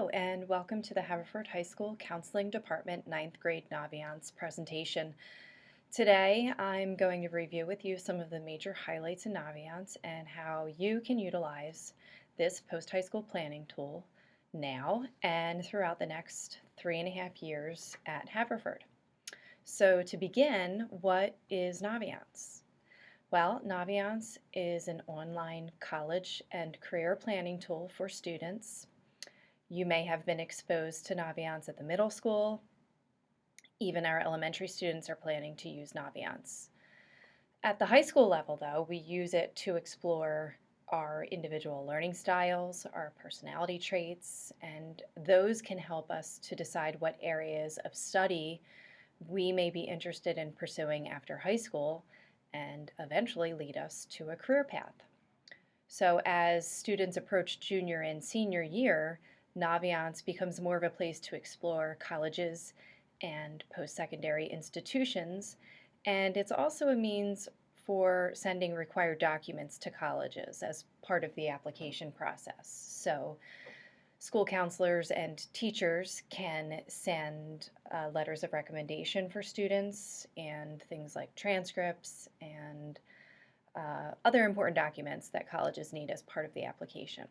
And welcome to the Haverford High School Counseling Department ninth grade Naviance presentation. Today I'm going to review with you some of the major highlights in Naviance and how you can utilize this post-high school planning tool now and throughout the next 3.5 years at Haverford. So to begin, what is Naviance? Well, Naviance is an online college and career planning tool for students. You may have been exposed to Naviance at the middle school. Even our elementary students are planning to use Naviance. At the high school level, though, we use it to explore our individual learning styles, our personality traits, and those can help us to decide what areas of study we may be interested in pursuing after high school and eventually lead us to a career path. So as students approach junior and senior year, Naviance becomes more of a place to explore colleges and post-secondary institutions, and it's also a means for sending required documents to colleges as part of the application process. So school counselors and teachers can send letters of recommendation for students and things like transcripts and other important documents that colleges need as part of the application.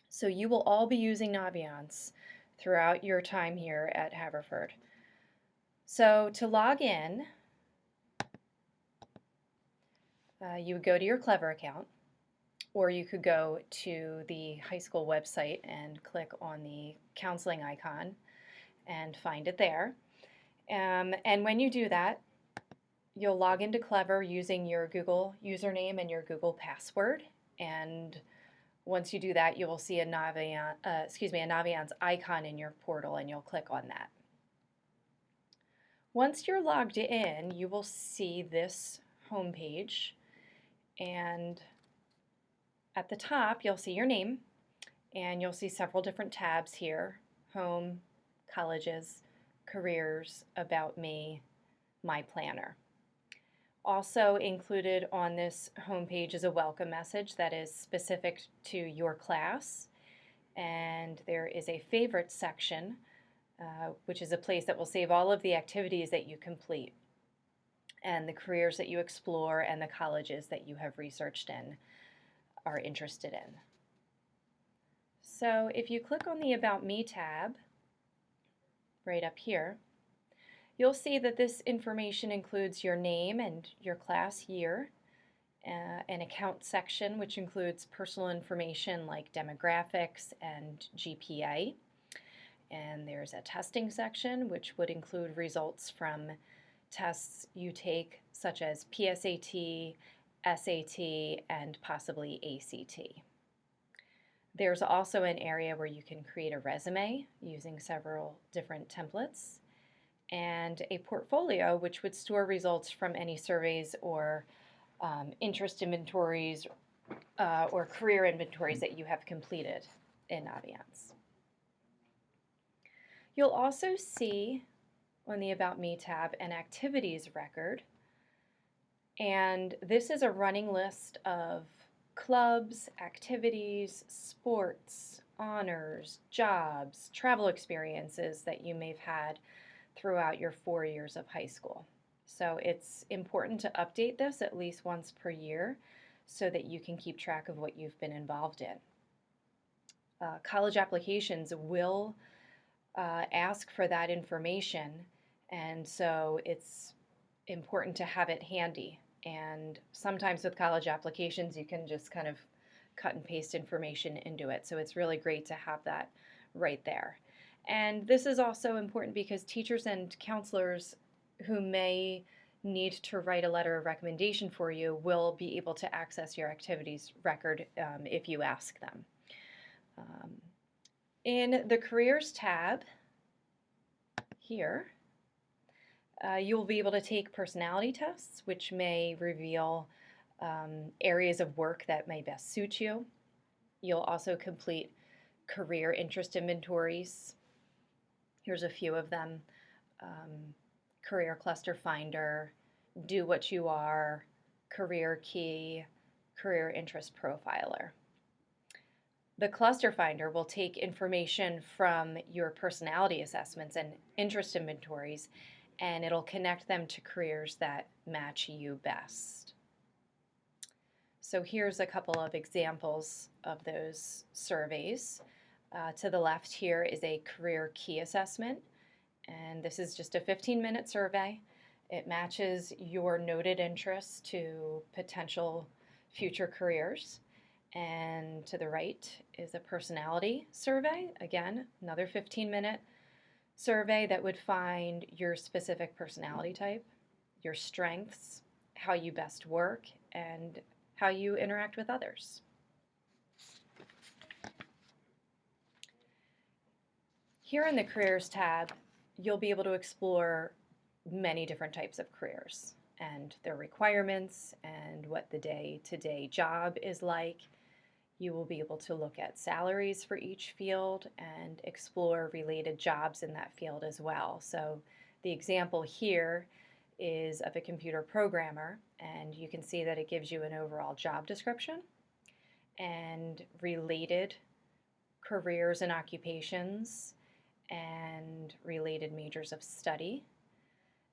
So you will all be using Naviance throughout your time here at Haverford. So to log in, you would go to your Clever account, or you could go to the high school website and click on the counseling icon and find it there. And when you do that, you'll log into Clever using your Google username and your Google password. And once you do that, you will see a Naviance icon in your portal, and you'll click on that. Once you're logged in, you will see this homepage, and at the top, you'll see your name, and you'll see several different tabs here: Home, Colleges, Careers, About Me, My Planner. Also included on this homepage is a welcome message that is specific to your class, and there is a favorites section, which is a place that will save all of the activities that you complete and the careers that you explore and the colleges that you have researched and are interested in. So if you click on the About Me tab right up here, you'll see that this information includes your name and your class year, an account section which includes personal information like demographics and GPA, and there's a testing section which would include results from tests you take such as PSAT, SAT, and possibly ACT. There's also an area where you can create a resume using several different templates, and a portfolio which would store results from any surveys or interest inventories or career inventories that you have completed in Naviance. You'll also see on the About Me tab an activities record, and this is a running list of clubs, activities, sports, honors, jobs, travel experiences that you may have had throughout your 4 years of high school. So it's important to update this at least once per year so that you can keep track of what you've been involved in. College applications will ask for that information, and so it's important to have it handy. And sometimes with college applications you can just kind of cut and paste information into it, so it's really great to have that right there. And this is also important because teachers and counselors who may need to write a letter of recommendation for you will be able to access your activities record if you ask them. In the Careers tab here, you will be able to take personality tests, which may reveal areas of work that may best suit you. You'll also complete career interest inventories. Here's a few of them: Career Cluster Finder, Do What You Are, Career Key, Career Interest Profiler. The cluster finder will take information from your personality assessments and interest inventories, and it'll connect them to careers that match you best. So here's a couple of examples of those surveys. To the left here is a career key assessment, and this is just a 15-minute survey. It matches your noted interests to potential future careers. And to the right is a personality survey. Again, another 15-minute survey that would find your specific personality type, your strengths, how you best work, and how you interact with others. Here in the Careers tab, you'll be able to explore many different types of careers and their requirements and what the day-to-day job is like. You will be able to look at salaries for each field and explore related jobs in that field as well. So the example here is of a computer programmer, and you can see that it gives you an overall job description and related careers and occupations and related majors of study.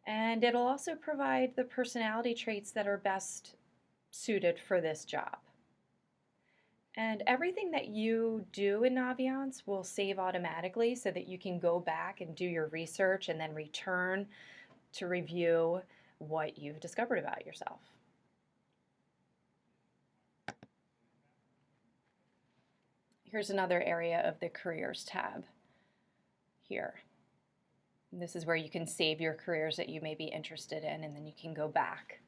And it'll also provide the personality traits that are best suited for this job. And everything that you do in Naviance will save automatically so that you can go back and do your research and then return to review what you've discovered about yourself. Here's another area of the Careers tab here. And this is where you can save your careers that you may be interested in, and then you can go back.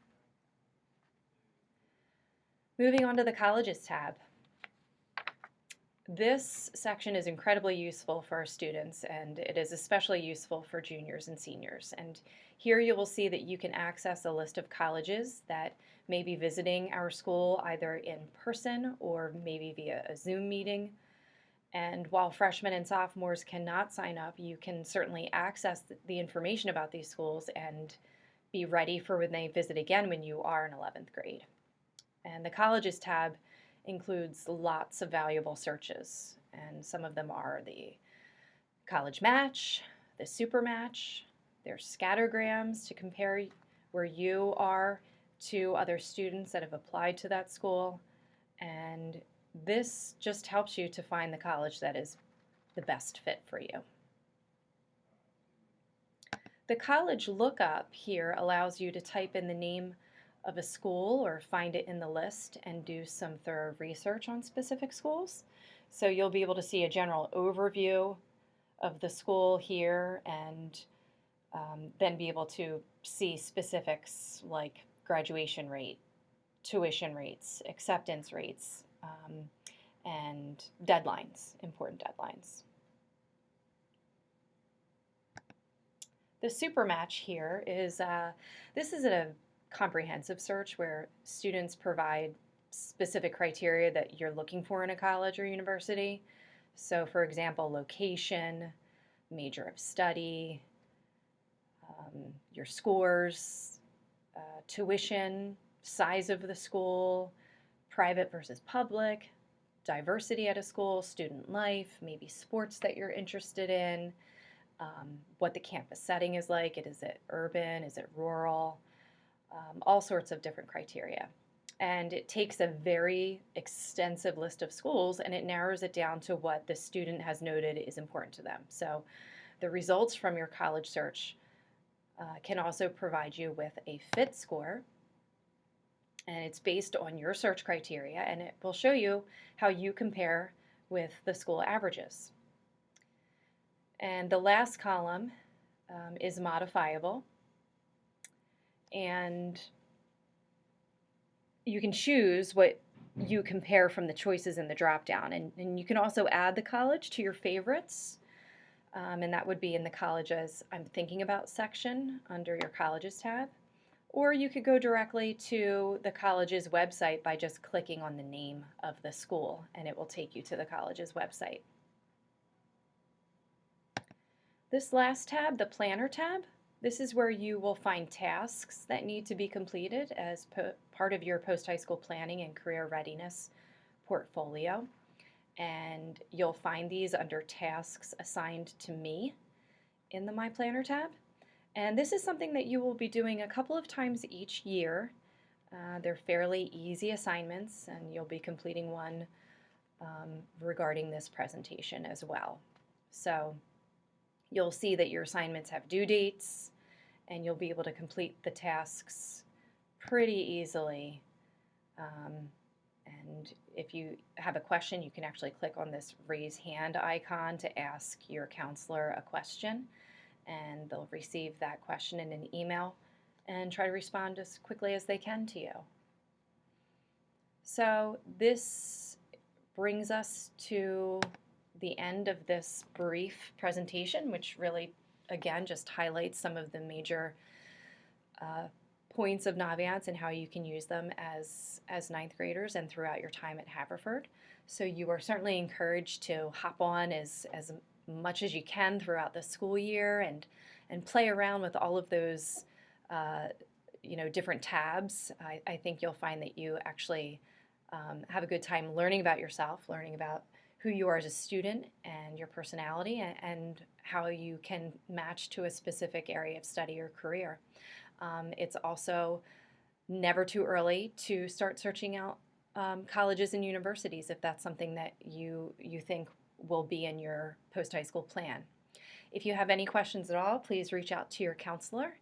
Moving on to the Colleges tab. This section is incredibly useful for our students, and it is especially useful for juniors and seniors. And here you will see that you can access a list of colleges that may be visiting our school either in person or maybe via a Zoom meeting. And while freshmen and sophomores cannot sign up, you can certainly access the information about these schools and be ready for when they visit again when you are in 11th grade. And the Colleges tab includes lots of valuable searches, and some of them are the College Match, the SuperMatch. There's scattergrams to compare where you are to other students that have applied to that school, and this just helps you to find the college that is the best fit for you. The College Lookup here allows you to type in the name of a school or find it in the list and do some thorough research on specific schools. So you'll be able to see a general overview of the school here and then be able to see specifics like graduation rate, tuition rates, acceptance rates, and deadlines, important deadlines. The SuperMatch here is, this is a comprehensive search where students provide specific criteria that you're looking for in a college or university. So for example, location, major of study, your scores, tuition, size of the school, private versus public, diversity at a school, student life, maybe sports that you're interested in, what the campus setting is like. Is it urban? Is it rural? All sorts of different criteria. And it takes a very extensive list of schools and it narrows it down to what the student has noted is important to them. So the results from your college search can also provide you with a fit score, and it's based on your search criteria, and it will show you how you compare with the school averages. And the last column is modifiable, and you can choose what you compare from the choices in the drop-down, and you can also add the college to your favorites, and that would be in the Colleges I'm Thinking About section under your Colleges tab, or you could go directly to the college's website by just clicking on the name of the school, and it will take you to the college's website. This last tab, the Planner tab, this is where you will find tasks that need to be completed as part of your post-high school planning and career readiness portfolio. and you'll find these under tasks assigned to me in the My Planner tab. And this is something that you will be doing a couple of times each year. They're fairly easy assignments, and you'll be completing one regarding this presentation as well. So you'll see that your assignments have due dates, and you'll be able to complete the tasks pretty easily. And if you have a question, you can actually click on this raise hand icon to ask your counselor a question, and they'll receive that question in an email and try to respond as quickly as they can to you. So this brings us to the end of this brief presentation, which really, again, just highlights some of the major points of Naviance and how you can use them as ninth graders and throughout your time at Haverford. So you are certainly encouraged to hop on as much as you can throughout the school year and play around with all of those different tabs. I think you'll find that you actually have a good time learning about yourself, learning about who you are as a student and your personality, and how you can match to a specific area of study or career. It's also never too early to start searching out colleges and universities if that's something that you think will be in your post-high school plan. If you have any questions at all, please reach out to your counselor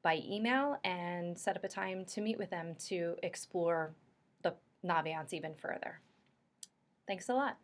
by email and set up a time to meet with them to explore the Naviance even further. Thanks a lot.